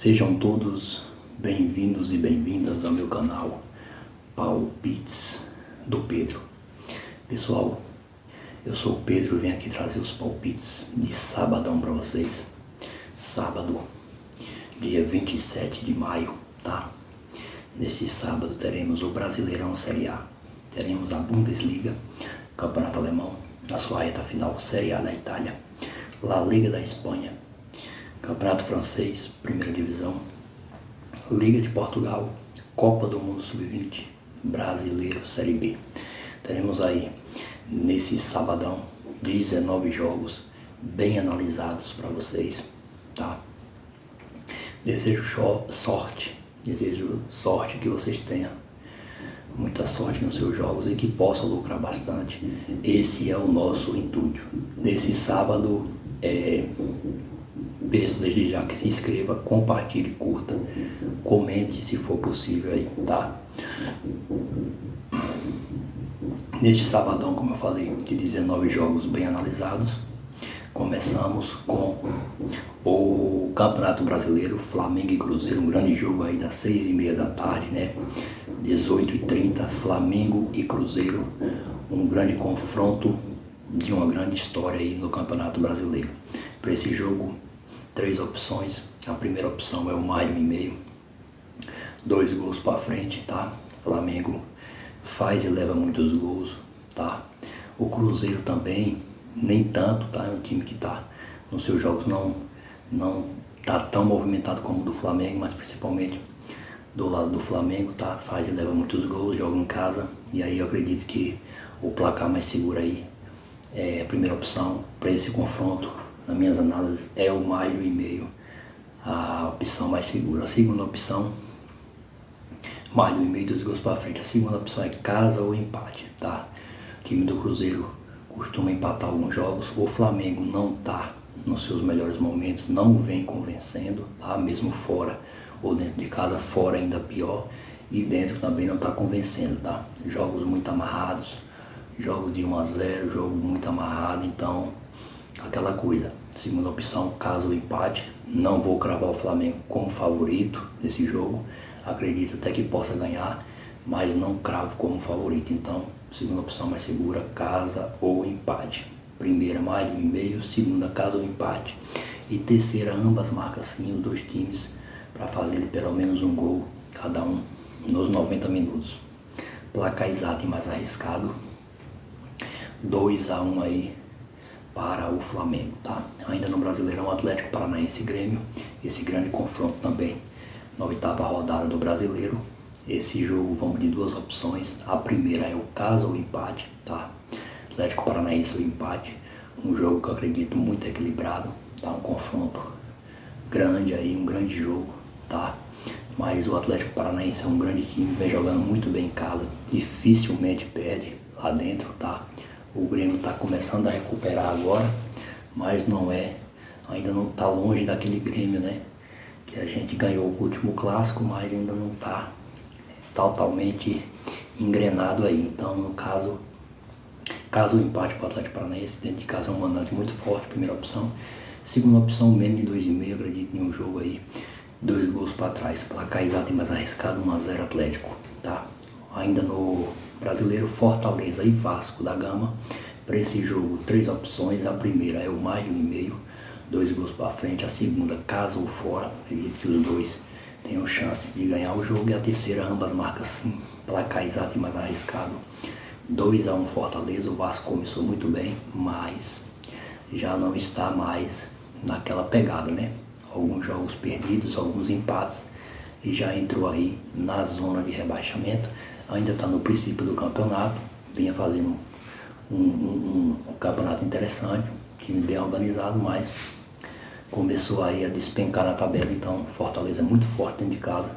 Sejam todos bem-vindos e bem-vindas ao meu canal Palpites do Pedro. Pessoal, eu sou o Pedro e venho aqui trazer os palpites de sabadão para vocês. Sábado, dia 27 de maio, tá? Nesse sábado teremos o Brasileirão Série A, teremos a Bundesliga, Campeonato Alemão, na sua reta final, Série A da Itália, La Liga da Espanha, Campeonato Francês, Primeira Divisão, Liga de Portugal, Copa do Mundo Sub-20, Brasileiro Série B. Teremos aí, nesse sabadão, 19 jogos bem analisados para vocês, tá? Desejo sorte que vocês tenham muita sorte nos seus jogos e que possam lucrar bastante. Esse é o nosso intuito. Nesse sábado, peço desde já que se inscreva, compartilhe, curta, comente se for possível aí, tá? Neste sabadão, como eu falei, de 19 jogos bem analisados, começamos com o Campeonato Brasileiro, Flamengo e Cruzeiro, um grande jogo aí das 6h30 da tarde, né? 18h30, Flamengo e Cruzeiro, um grande confronto de uma grande história aí no Campeonato Brasileiro. Para esse jogo, 3 opções. A primeira opção é o -1,5, 2 gols para frente, tá? Flamengo faz e leva muitos gols, tá? O Cruzeiro também, nem tanto, tá? É um time que tá nos seus jogos não tá tão movimentado como o do Flamengo, mas principalmente do lado do Flamengo, tá? Faz e leva muitos gols, joga em casa, e aí eu acredito que o placar mais seguro aí é a primeira opção para esse confronto. Nas minhas análises é o -1,5, a opção mais segura. A segunda opção, -1,5, 2 gols para frente. A segunda opção é casa ou empate, tá? O time do Cruzeiro costuma empatar alguns jogos. O Flamengo não tá nos seus melhores momentos, não vem convencendo, tá? Mesmo fora ou dentro de casa, fora ainda pior, e dentro também não tá convencendo, tá? Jogos muito amarrados, jogos de 1-0, jogo muito amarrado, então aquela coisa. Segunda opção, caso o empate, não vou cravar o Flamengo como favorito nesse jogo, acredito até que possa ganhar, mas não cravo como favorito. Então, segunda opção mais segura, casa ou empate. Primeira, -1,5, segunda, casa ou empate. E terceira, ambas marcam sim, os dois times, para fazer pelo menos um gol cada um nos 90 minutos. Placar exato e mais arriscado, 2-1 aí para o Flamengo, tá? Ainda no Brasileirão, Atlético Paranaense e Grêmio, esse grande confronto também na 8ª rodada do Brasileiro. Esse jogo vamos de 2 opções. A primeira é o caso ou empate, tá? Atlético Paranaense ou empate, um jogo que eu acredito muito equilibrado, tá? Um confronto grande aí, um grande jogo, tá? Mas o Atlético Paranaense é um grande time, vem jogando muito bem em casa, dificilmente perde lá dentro, tá? O Grêmio está começando a recuperar agora, mas ainda não está longe daquele Grêmio, né? Que a gente ganhou o último clássico, mas ainda não está totalmente engrenado aí. Então, no caso o empate para o Atlético Paranaense, dentro de casa é um mandante muito forte, primeira opção. Segunda opção, menos de 2,5, acredito em um jogo aí, 2 gols para trás. Placar exato e mais arriscado, 1-0 Atlético, tá? Ainda no Brasileiro, Fortaleza e Vasco da Gama. Para esse jogo, 3 opções. A primeira é o -1,5, 2 gols para frente. A segunda, casa ou fora. Acredito que os dois tenham chances de ganhar o jogo. E a terceira, ambas marcas sim. Placar exato e mais arriscado, 2-1 Fortaleza. O Vasco começou muito bem, mas já não está mais naquela pegada, né? Alguns jogos perdidos, alguns empates, e já entrou aí na zona de rebaixamento. Ainda está no princípio do campeonato, vinha fazendo um campeonato interessante, time bem organizado, mas começou aí a despencar na tabela. Então Fortaleza é muito forte dentro de casa,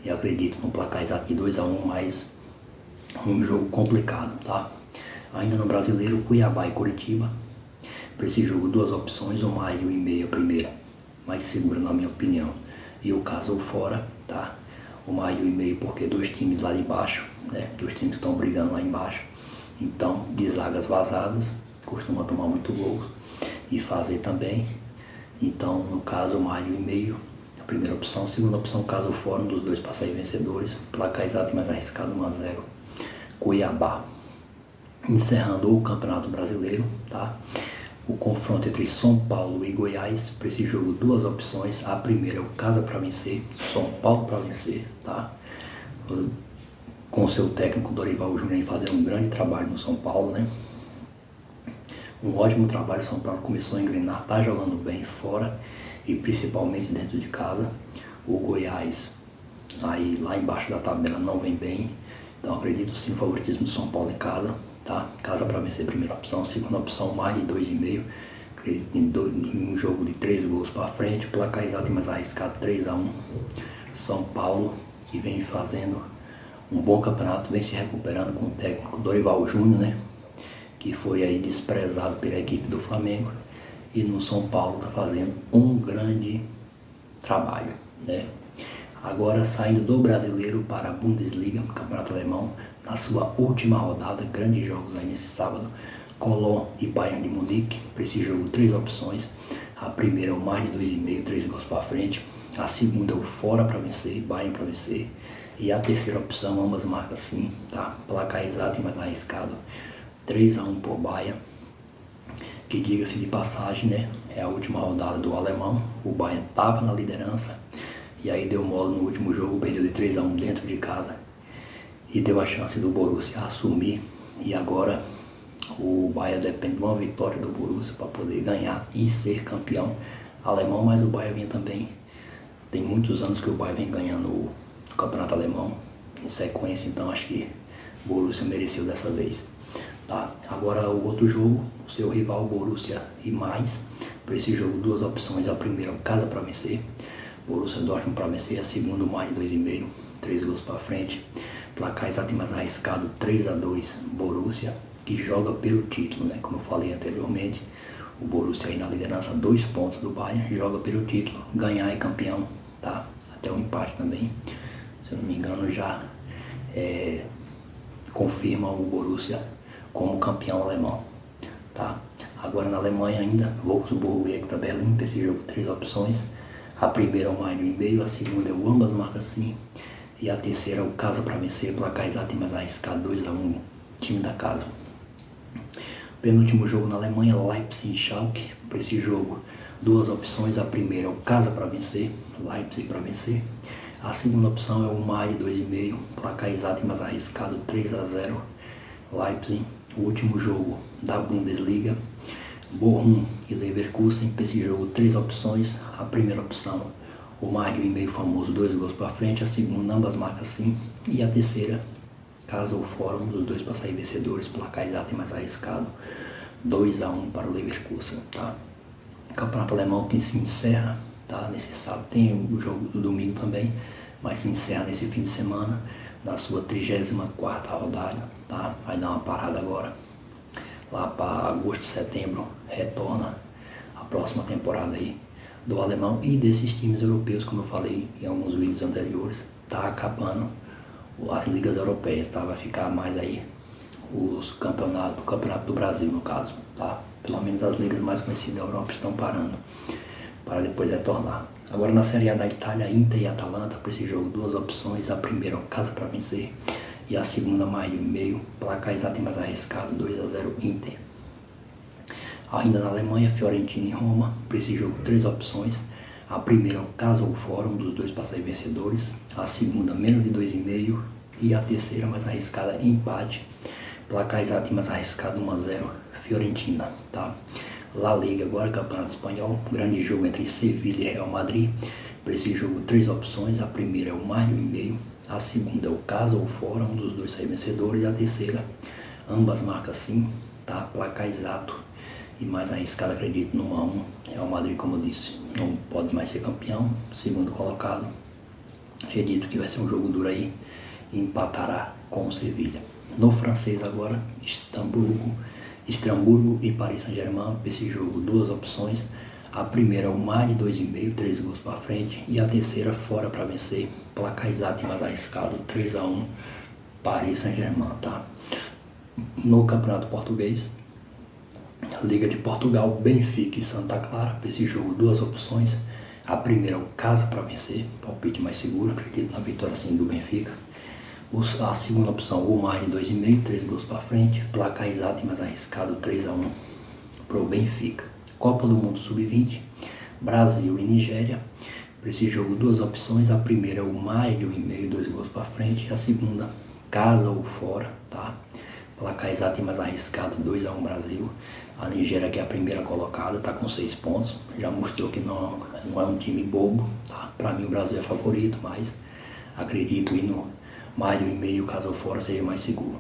e acredito no placar exato de 2-1, mas um jogo complicado, tá? Ainda no Brasileiro, Cuiabá e Curitiba. Para esse jogo, 2 opções, o -1,5 a primeira, mais segura na minha opinião, e o caso ou fora, tá? O -1,5 porque 2 times lá de baixo, né? 2 times estão brigando lá embaixo, então de zagas vazadas, costuma tomar muito gols e fazer também. Então, no caso, o -1,5, a primeira opção. Segunda opção, caso fora, um dos dois para sair vencedores. Placar exato e mais arriscado, 1-0, Cuiabá. Encerrando o Campeonato Brasileiro, tá? O confronto entre São Paulo e Goiás. Para esse jogo, duas opções. A primeira é o casa para vencer, São Paulo para vencer, tá? Com seu técnico Dorival Júnior fazendo um grande trabalho no São Paulo, né? Um ótimo trabalho. São Paulo começou a engrenar, tá jogando bem fora e principalmente dentro de casa. O Goiás aí lá embaixo da tabela não vem bem, então acredito sim no favoritismo do São Paulo em casa, tá? Casa para vencer, primeira opção. Segunda opção, mais de 2,5, acredito em um jogo de 3 gols para frente. Placar exato e mais arriscado, 3-1, São Paulo, que vem fazendo um bom campeonato, vem se recuperando com o técnico Dorival Júnior, né? Que foi aí desprezado pela equipe do Flamengo, e no São Paulo está fazendo um grande trabalho, né? Agora, saindo do Brasileiro para a Bundesliga, Campeonato Alemão, na sua última rodada, grandes jogos aí nesse sábado, Cologne e Bayern de Munique. Para esse jogo, 3 opções. A primeira é o mais de 2,5, 3 gols para frente. A segunda é o fora para vencer, Bayern para vencer. E a terceira opção, ambas marcas sim, tá? Placar exato e mais arriscado, 3-1 por Bayern. Que, diga-se de passagem, né, é a última rodada do alemão. O Bayern estava na liderança e aí deu mole no último jogo, perdeu de 3-1 dentro de casa e deu a chance do Borussia assumir. E agora o Bayern depende de uma vitória do Borussia para poder ganhar e ser campeão alemão. Mas o Bayern vinha também, tem muitos anos que o Bayern vem ganhando o campeonato alemão em sequência, então acho que o Borussia mereceu dessa vez. Tá. Agora o outro jogo, o seu rival Borussia e mais. Para esse jogo, duas opções. A primeira, casa para vencer, Borussia Dortmund para vencer. A segunda, mais de 2,5, 3 gols para frente. Placar exato e mais arriscado, 3-2 Borussia, que joga pelo título, né? Como eu falei anteriormente, o Borussia aí na liderança, 2 pontos do Bayern, joga pelo título, ganhar é campeão, tá? Até o empate também, se eu não me engano, já confirma o Borussia como campeão alemão, tá? Agora na Alemanha ainda, Wolfsburgo e Hertha Berlim. Para esse jogo, 3 opções. A primeira é o mais de 1,5, a segunda é o ambas marcas sim, e a terceira é o casa para vencer, placar exato e mais arriscado, 2-1, time da casa. Penúltimo jogo na Alemanha, Leipzig e Schalke. Para esse jogo, duas opções. A primeira é o casa para vencer, Leipzig para vencer. A segunda opção é o mais de 2,5, placar exato e mais arriscado, 3-0 Leipzig. O último jogo da Bundesliga, Bochum e Leverkusen. Para esse jogo, 3 opções. A primeira opção, o mais de 1,5 famoso, 2 gols para frente. A segunda, ambas marcas sim. E a terceira, casa ou fora, um dos dois para sair vencedores, placar exato e mais arriscado, 2-1 para o Leverkusen, tá? Campeonato Alemão que se encerra, tá? Nesse sábado, tem o jogo do domingo também, mas se encerra nesse fim de semana, na sua 34ª rodada, tá? Vai dar uma parada agora, lá para agosto, setembro, retorna a próxima temporada aí do alemão e desses times europeus, como eu falei em alguns vídeos anteriores. Tá acabando as ligas europeias, tá? Vai ficar mais aí o campeonato do Brasil, no caso, tá? Pelo menos as ligas mais conhecidas da Europa estão parando, para depois retornar. Agora na Série A da Itália, Inter e Atalanta. Para esse jogo, duas opções. A primeira, casa para vencer, e a segunda, mais de 1,5, placar exato e mais arriscado, 2-0 Inter. Ainda na Alemanha, Fiorentina e Roma. Para esse jogo, 3 opções. A primeira, casa ou fora, um dos dois para sair vencedores. A segunda, menos de 2,5. E a terceira, mais arriscada, empate. Placar exato e mais arriscado, 1-0 Fiorentina, tá? La Liga agora, Campeonato Espanhol. Grande jogo entre Sevilha e Real Madrid. Para esse jogo, 3 opções. A primeira é o mais de 1,5. A segunda é o casa ou fora, um dos dois sair vencedores. E a terceira, ambas marcas sim, tá? Placar exato e mais arriscado, acredito, no 1-1. Real Madrid, como eu disse, não pode mais ser campeão, segundo colocado. Acredito que vai ser um jogo duro aí, e empatará com o Sevilha. No francês agora, Estrasburgo e Paris Saint-Germain. Para esse jogo, duas opções. A primeira, o mais de 2,5, 3 gols para frente. E a terceira, fora para vencer, placar exato e mais arriscado, 3-1 Paris Saint-Germain, tá? No Campeonato Português, Liga de Portugal, Benfica e Santa Clara. Para esse jogo, duas opções. A primeira é o casa para vencer, palpite mais seguro, acredito na vitória sim do Benfica. A segunda opção, o mais de 2,5, 3 gols para frente, placar exato e mais arriscado, 3-1 para o Benfica. Copa do Mundo Sub-20, Brasil e Nigéria. Para esse jogo, duas opções. A primeira é o mais de 1,5, 2 gols para frente. A segunda, casa ou fora, tá? Placar exato e mais arriscado, 2-1 Brasil. A Nigéria, que é a primeira colocada, tá com 6 pontos. Já mostrou que não é um time bobo, tá? Para mim o Brasil é favorito, mas acredito ir no mais de 1,5, caso ou fora seja mais seguro.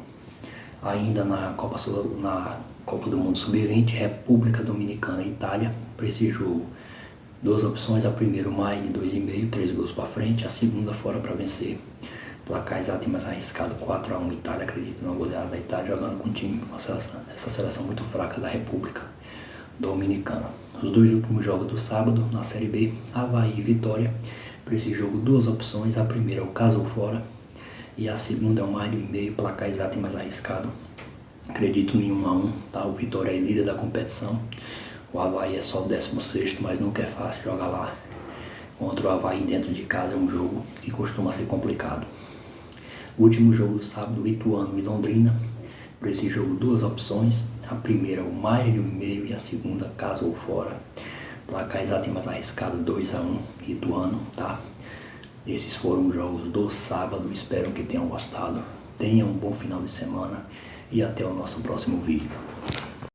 Ainda na Copa do Mundo Sub-20, República Dominicana e Itália. Para esse jogo, duas opções. A primeira, mais de 2,5, 3 gols para frente. A segunda, fora para vencer. Placar exato e mais arriscado, 4-1 Itália. Acredito na goleada da Itália, jogando com um time, essa seleção muito fraca da República Dominicana. Os dois últimos jogos do sábado, na Série B, Avaí e Vitória. Para esse jogo, duas opções. A primeira é o casa ou fora. E a segunda é o mais de 1,5, placar exato e mais arriscado. Acredito em 1-1, tá? O Vitória é líder da competição. O Avaí é só o 16º, mas nunca é fácil jogar lá. Contra o Avaí dentro de casa é um jogo que costuma ser complicado. O último jogo do sábado, Ituano e Londrina. Para esse jogo, duas opções. A primeira, o mais de 1,5 e a segunda, casa ou fora. Placar exato e mais arriscado, 2-1 Ituano, tá? Esses foram os jogos do sábado, espero que tenham gostado. Tenham um bom final de semana e até o nosso próximo vídeo.